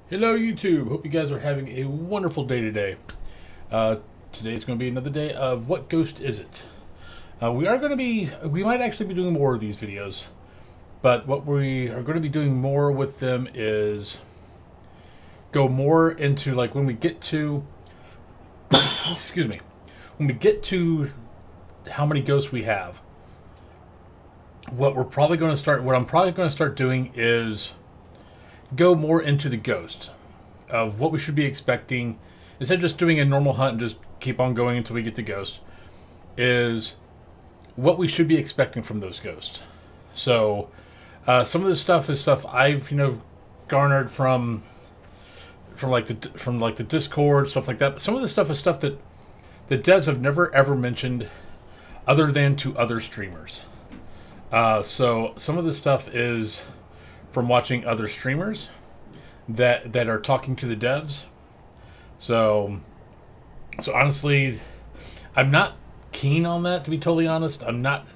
Hello YouTube, hope you guys are having a wonderful day today. Today's going to be another day of What Ghost Is It? We might actually be doing more of these videos, but what we are going to be doing more with them is go more into, like, when we get to, excuse me, when we get to how many ghosts we have, what I'm probably going to start doing is go more into the ghost of what we should be expecting instead of just doing a normal hunt and just keep on going until we get the ghost, is what we should be expecting from those ghosts. So some of this stuff is stuff I've garnered from like the Discord, stuff like that. But some of this stuff is stuff that the devs have never ever mentioned other than to other streamers. So some of this stuff is from watching other streamers that are talking to the devs. So honestly, I'm not keen on that, to be totally honest. I'm not.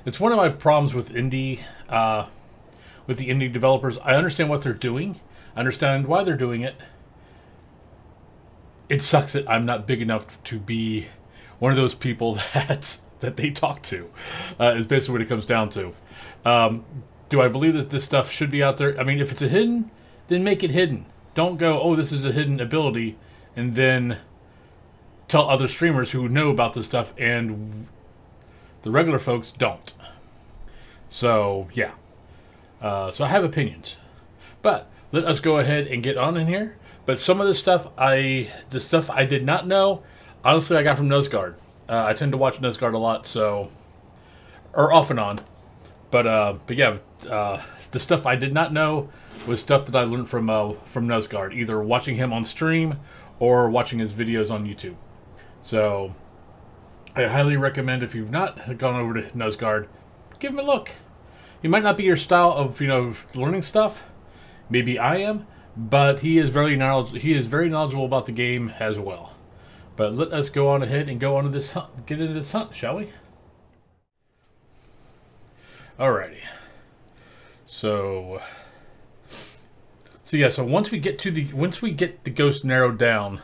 It's one of my problems with the indie developers. I understand what they're doing. I understand why they're doing it. It sucks that I'm not big enough to be one of those people that they talk to. Is basically what it comes down to. Do I believe that this stuff should be out there? I mean, if it's a hidden, then make it hidden. Don't go, oh, this is a hidden ability, and then tell other streamers who know about this stuff and the regular folks don't. So, yeah. So I have opinions. But let us go ahead and get on in here. But some of this stuff, the stuff I did not know, honestly, I got from Nuzguard. I tend to watch Nuzguard a lot, so, or off and on. But yeah, the stuff I did not know was stuff that I learned from Nuzguard, either watching him on stream or watching his videos on YouTube. So I highly recommend, if you've not gone over to Nuzguard, give him a look. He might not be your style of learning stuff. Maybe I am, but he is very knowledgeable about the game as well. But let us go on ahead and go on to this hunt, get into this hunt, shall we? Alrighty. So yeah, so once we get the ghost narrowed down,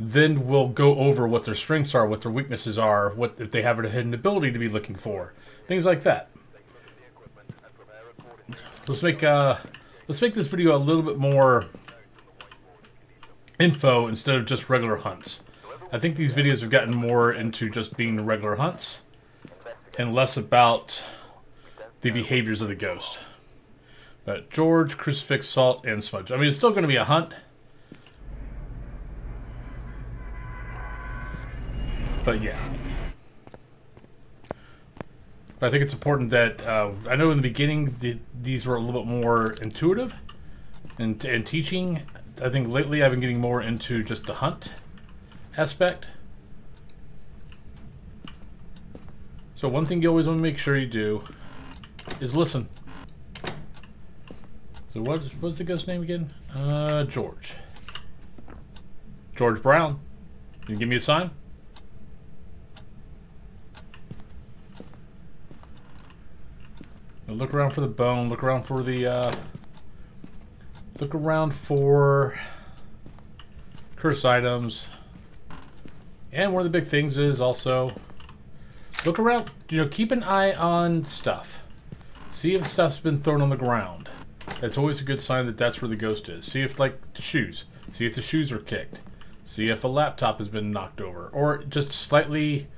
then we'll go over what their strengths are, what their weaknesses are, what if they have a hidden ability to be looking for. Things like that. Let's make this video a little bit more info instead of just regular hunts. I think these videos have gotten more into just being regular hunts and less about the behaviors of the ghost. But George, Crucifix, Salt, and Smudge. I mean, it's still going to be a hunt. But yeah. But I think it's important that, I know in the beginning these were a little bit more intuitive and teaching. I think lately I've been getting more into just the hunt aspect. So one thing you always want to make sure you do is listen. So what's the ghost name again? George. George Brown. Can you give me a sign? Now look around for the bone. Look around for the curse items. And one of the big things is also look around. Keep an eye on stuff. See if stuff's been thrown on the ground. That's always a good sign that that's where the ghost is. See if, like, the shoes. See if the shoes are kicked. See if a laptop has been knocked over. Or just slightly...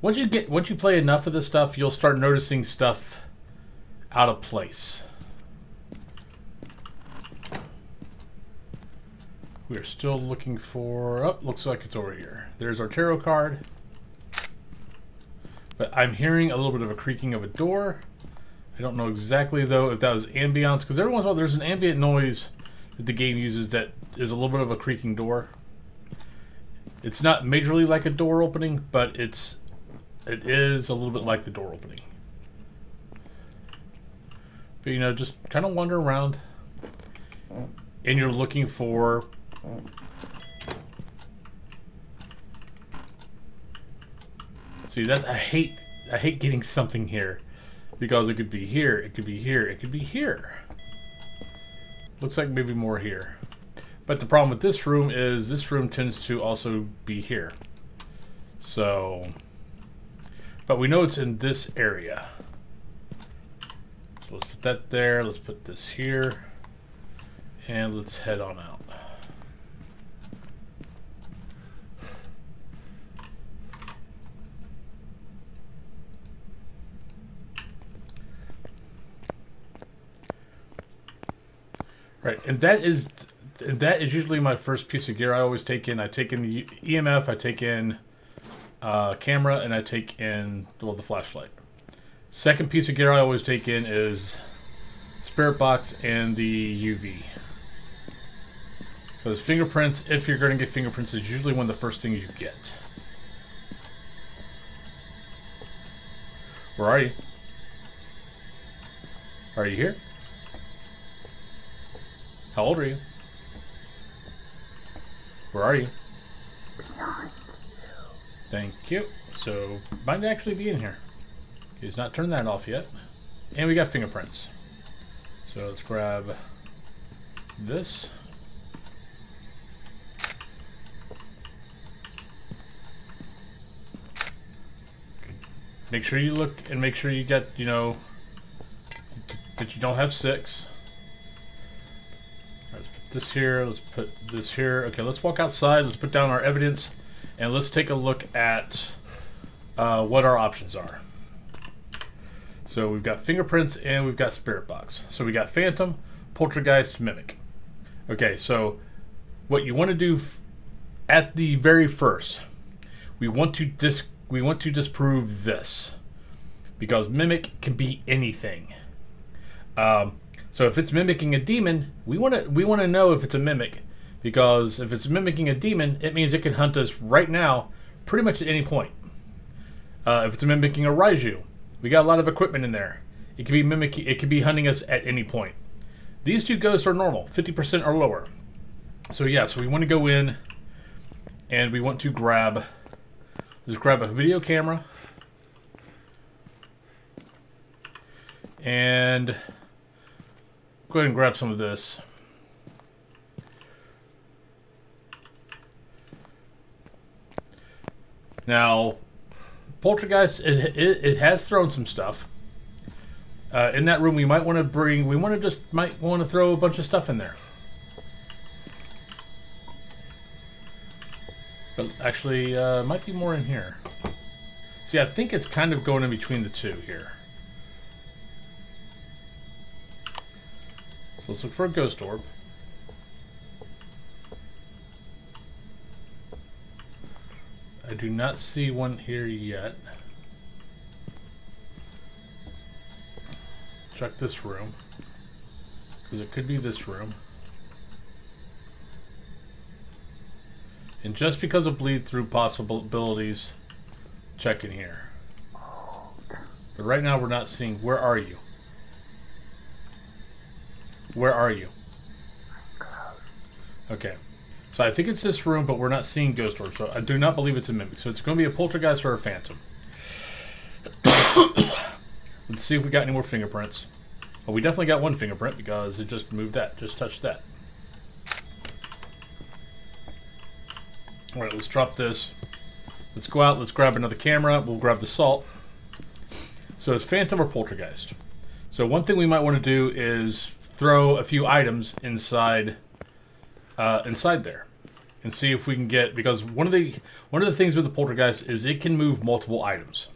Once you play enough of this stuff, you'll start noticing stuff out of place. We're still looking for... Oh, looks like it's over here. There's our tarot card. But I'm hearing a little bit of a creaking of a door. I don't know exactly, though, if that was ambience, because every once in a while there's an ambient noise that the game uses that is a little bit of a creaking door. It's not majorly like a door opening, but it is a little bit like the door opening. But, just kind of wander around, and you're looking for... See, I hate getting something here. Because it could be here, it could be here, it could be here. Looks like maybe more here. But the problem with this room is this room tends to also be here. So, but we know it's in this area. So let's put that there. Let's put this here. And let's head on out. Right, and that is usually my first piece of gear I always take in. I take in the EMF, I take in camera, and I take in, well, the flashlight. Second piece of gear I always take in is spirit box and the UV. Because fingerprints, if you're going to get fingerprints, is usually one of the first things you get. Where are you? Are you here? How old are you? Where are you? Thank you. So, might actually be in here. He's not turned that off yet. And we got fingerprints. So let's grab this. Make sure you look and make sure you get, you know, that you don't have 6. Let's put this here. Let's put this here. Okay, let's walk outside. Let's put down our evidence. And let's take a look at what our options are. So we've got fingerprints and we've got spirit box. So we got phantom, poltergeist, mimic. Okay, so what you want to do at the very first, we want to disprove this, because mimic can be anything. So if it's mimicking a demon, we want to know if it's a mimic, because if it's mimicking a demon, it means it can hunt us right now, pretty much at any point. If it's mimicking a Raiju, we got a lot of equipment in there. It could be mimicking. It could be hunting us at any point. These two ghosts are normal, 50% or lower. So yeah, so we want to go in, and we want to grab. Let's grab a video camera, and go ahead and grab some of this. Now, Poltergeist, it has thrown some stuff. In that room, we might want to might want to throw a bunch of stuff in there. But actually, might be more in here. See, I think it's kind of going in between the two here. So let's look for a ghost orb. I do not see one here yet. Check this room, because it could be this room. And just because of bleed through possibilities, check in here. But right now we're not seeing. Where are you? Where are you? Okay. So I think it's this room, but we're not seeing ghost orbs. So I do not believe it's a mimic. So it's going to be a poltergeist or a phantom. Let's see if we got any more fingerprints. Well, we definitely got one fingerprint because it just moved that. Just touched that. Alright, let's drop this. Let's go out. Let's grab another camera. We'll grab the salt. So it's phantom or poltergeist. So one thing we might want to do is throw a few items inside there, and see if we can get, because one of the things with the poltergeist is it can move multiple items.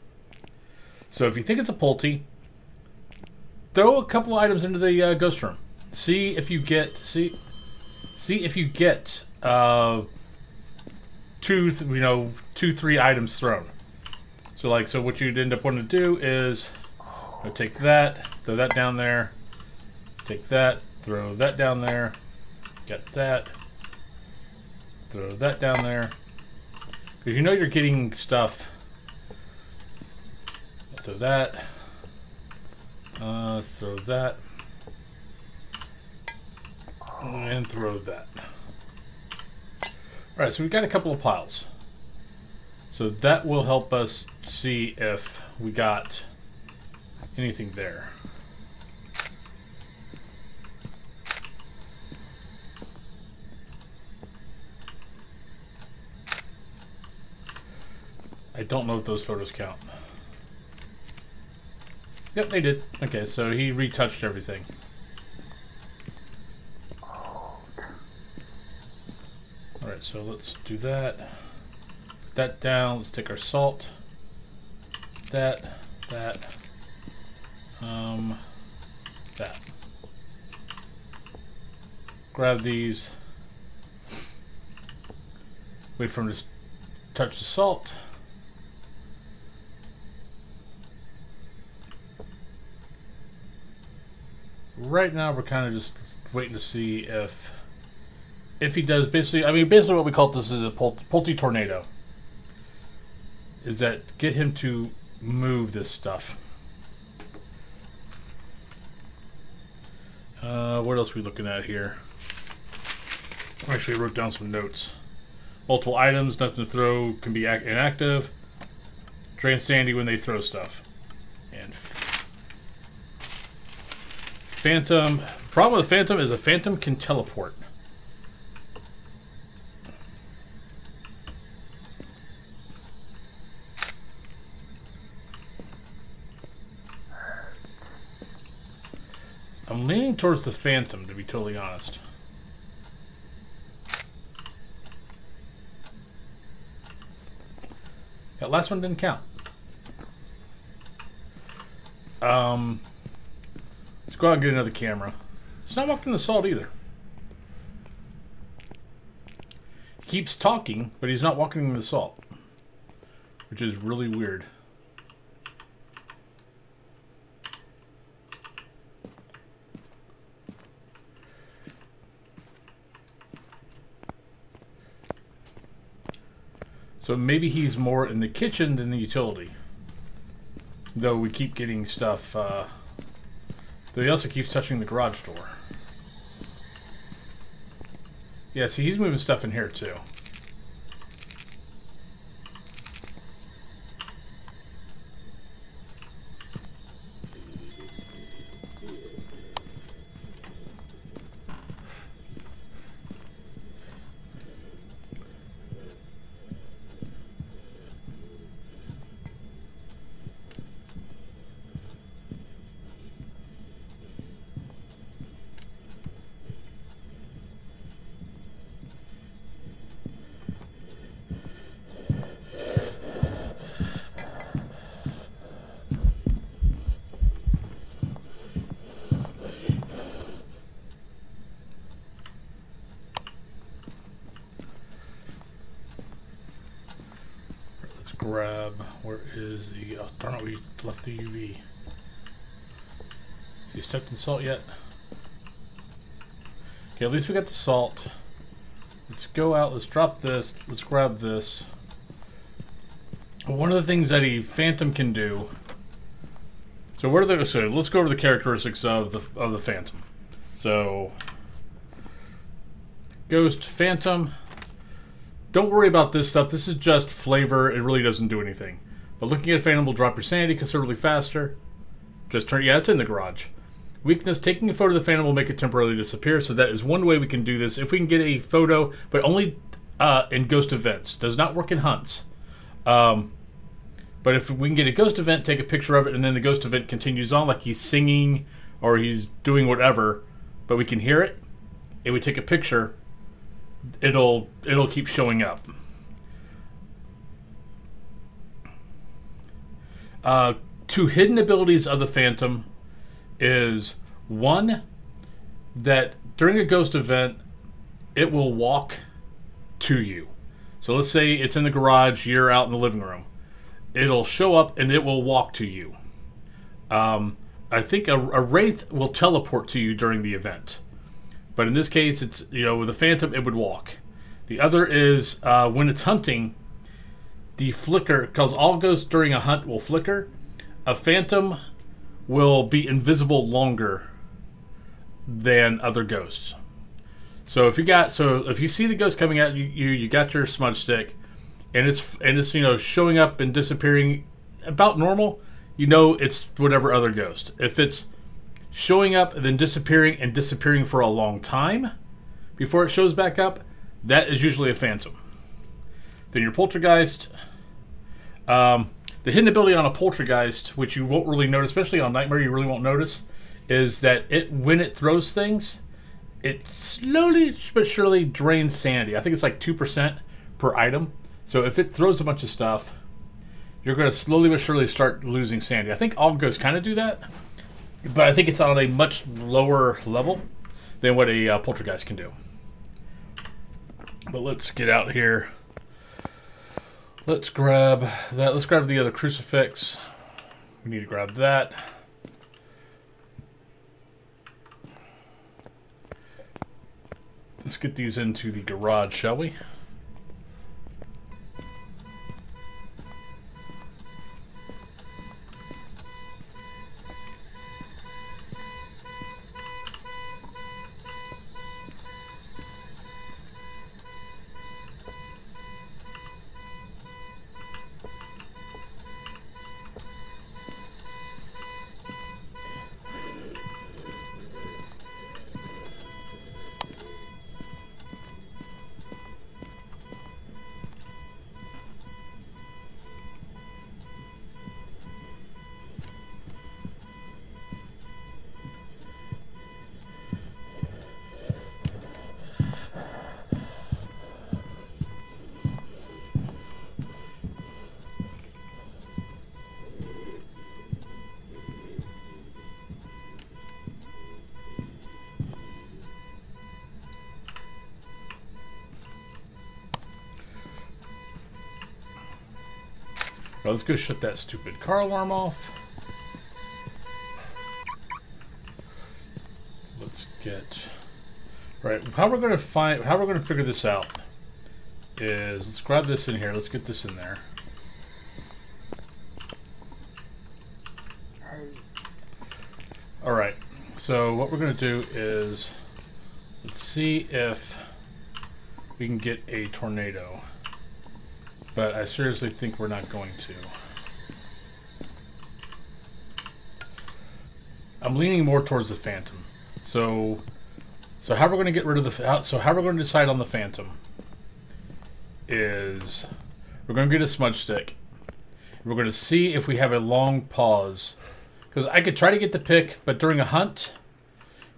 So if you think it's a polty, throw a couple of items into the ghost room. See if you get two, 3 items thrown. So what you'd end up wanting to do is take that, throw that down there, take that, throw that down there, get that, throw that down there, because you know you're getting stuff. Throw that. Let's throw that, and throw that. All right, so we've got a couple of piles. So that will help us see if we got anything there. I don't know if those photos count. Yep, they did. Okay, so he retouched everything. Alright, so let's do that. Put that down. Let's take our salt. That. That. Grab these. Wait for him to touch the salt. Right now we're kind of just waiting to see if he does basically, I mean basically what we call this is a Pulte tornado. Is that get him to move this stuff. What else are we looking at here? I actually wrote down some notes. Multiple items, nothing to throw, can be inactive. Drain sanity when they throw stuff. And Phantom. Problem with Phantom is a Phantom can teleport. I'm leaning towards the Phantom, to be totally honest. That last one didn't count. Let's go out and get another camera. It's not walking the salt either. He keeps talking, but he's not walking the salt, which is really weird. So maybe he's more in the kitchen than the utility. Though we keep getting stuff. Though he also keeps touching the garage door. Yeah, see, he's moving stuff in here too. Grab, where is the, oh darn it, we left the UV. Is he stuck in salt yet? Okay, at least we got the salt. Let's go out, let's drop this, let's grab this. One of the things that a Phantom can do, so what are the, so let's go over the characteristics of the Phantom. So, Ghost, Phantom. Don't worry about this stuff. This is just flavor. It really doesn't do anything. But looking at Phantom will drop your sanity considerably faster. Just turn... Yeah, it's in the garage. Weakness. Taking a photo of the Phantom will make it temporarily disappear. So that is one way we can do this. If we can get a photo, but only in ghost events. Does not work in hunts. But if we can get a ghost event, take a picture of it, and then the ghost event continues on, like he's singing or he's doing whatever, but we can hear it, and we take a picture... It'll keep showing up. Two hidden abilities of the Phantom is one, that during a ghost event it will walk to you. So let's say it's in the garage, you're out in the living room. It'll show up and it will walk to you. I think a wraith will teleport to you during the event. But in this case, it's, you know, with a Phantom, it would walk. The other is when it's hunting, the flicker, because all ghosts during a hunt will flicker. A Phantom will be invisible longer than other ghosts. So if you see the ghost coming at you got your smudge stick, and it's you know, showing up and disappearing about normal, you know it's whatever other ghost. If it's showing up and then disappearing for a long time before it shows back up, that is usually a Phantom. Then your Poltergeist, The hidden ability on a Poltergeist, which you won't really notice, especially on Nightmare, you really won't notice, is that when it throws things, it slowly but surely drains sanity. I think it's like 2% per item. So if it throws a bunch of stuff, you're going to slowly but surely start losing sanity. I think all ghosts kind of do that, but I think it's on a much lower level than what a Poltergeist can do. But let's get out here. Let's grab that. Let's grab the other crucifix. We need to grab that. Let's get these into the garage, shall we? Well, let's go shut that stupid car alarm off. Let's get right. How we're going to figure this out is let's grab this in here. Let's get this in there. All right. So what we're going to do is let's see if we can get a tornado. But I seriously think we're not going to. I'm leaning more towards the Phantom. So how we're going to get rid of the... So how we're going to decide on the Phantom is we're going to get a smudge stick. We're going to see if we have a long pause. Because I could try to get the pick, but during a hunt,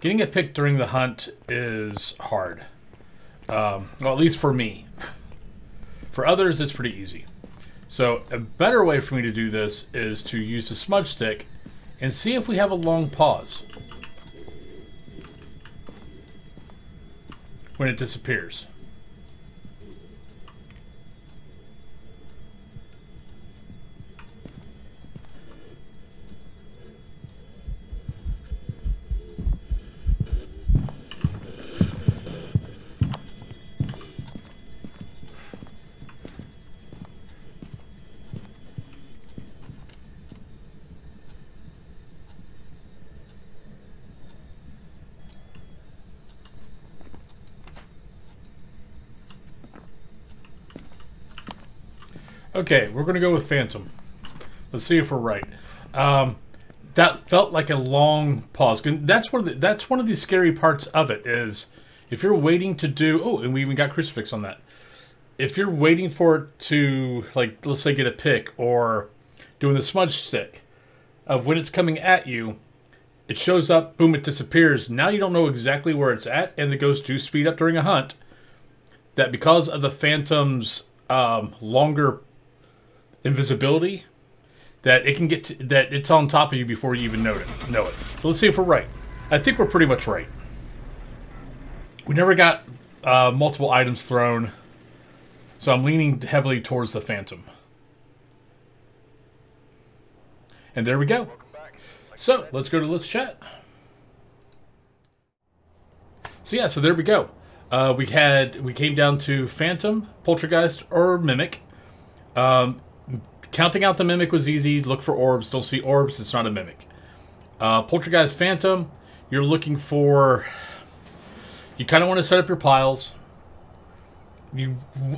getting a pick during the hunt is hard. Well, at least for me. For others, it's pretty easy. So a better way for me to do this is to use the smudge stick and see if we have a long pause when it disappears. Okay, we're going to go with Phantom. Let's see if we're right. That felt like a long pause. That's one of the scary parts of it is if you're waiting to do... Oh, and we even got crucifix on that. If you're waiting for it to, like, let's say get a pick or doing the smudge stick of when it's coming at you, it shows up, boom, it disappears. Now you don't know exactly where it's at, and the ghosts do speed up during a hunt. That because of the Phantom's longer invisibility, that it can get to, that it's on top of you before you even know it. So let's see if we're right. I think we're pretty much right. We never got multiple items thrown, so I'm leaning heavily towards the Phantom. And there we go. So let's go to Let's Chat. So yeah, so there we go. We came down to Phantom, Poltergeist, or Mimic. Counting out the Mimic was easy. Look for orbs. Don't see orbs, it's not a Mimic. Poltergeist, Phantom, you're looking for... You kind of want to set up your piles.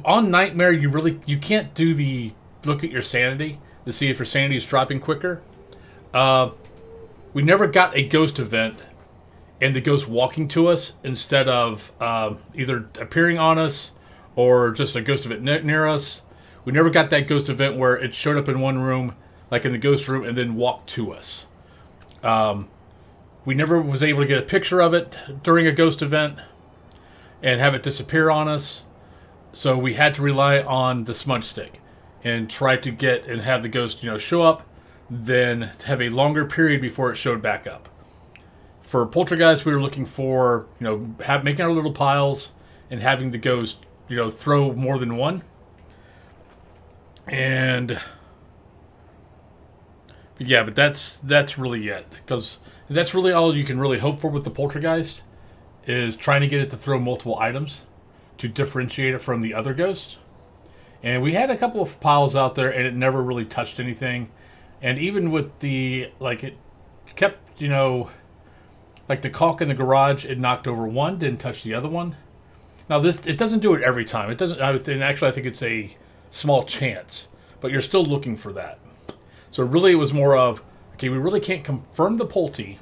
On Nightmare, you can't do the look at your sanity to see if your sanity is dropping quicker. We never got a ghost event and the ghost walking to us instead of either appearing on us or just a ghost event near us. We never got that ghost event where it showed up in one room, like in the ghost room, and then walked to us. We never was able to get a picture of it during a ghost event and have it disappear on us. So we had to rely on the smudge stick and try to get and have the ghost, show up, then have a longer period before it showed back up. For Poltergeist, we were looking for, making our little piles and having the ghost, throw more than one. And yeah, but that's really it, because that's really all you can really hope for with the Poltergeist, is trying to get it to throw multiple items to differentiate it from the other ghosts. And we had a couple of piles out there, and it never really touched anything. And even with the, it kept, like the caulk in the garage, it knocked over one, didn't touch the other one. Now it doesn't do it every time. It doesn't. And actually, I think it's a small chance, but you're still looking for that. So really, it was more of, okay, we really can't confirm the Polty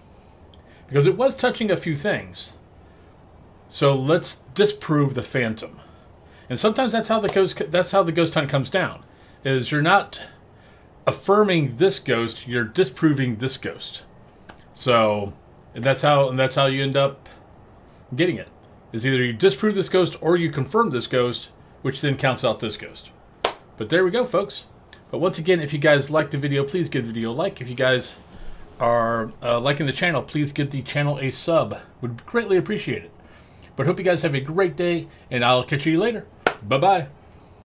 because it was touching a few things. So let's disprove the Phantom. And sometimes that's how the ghost hunt comes down. Is you're not affirming this ghost, you're disproving this ghost. So that's how you end up getting it. Is either you disprove this ghost or you confirm this ghost, which then counts out this ghost. But there we go, folks. But once again, if you guys liked the video, please give the video a like. If you guys are liking the channel, please give the channel a sub. Would greatly appreciate it. But hope you guys have a great day, and I'll catch you later. Bye-bye.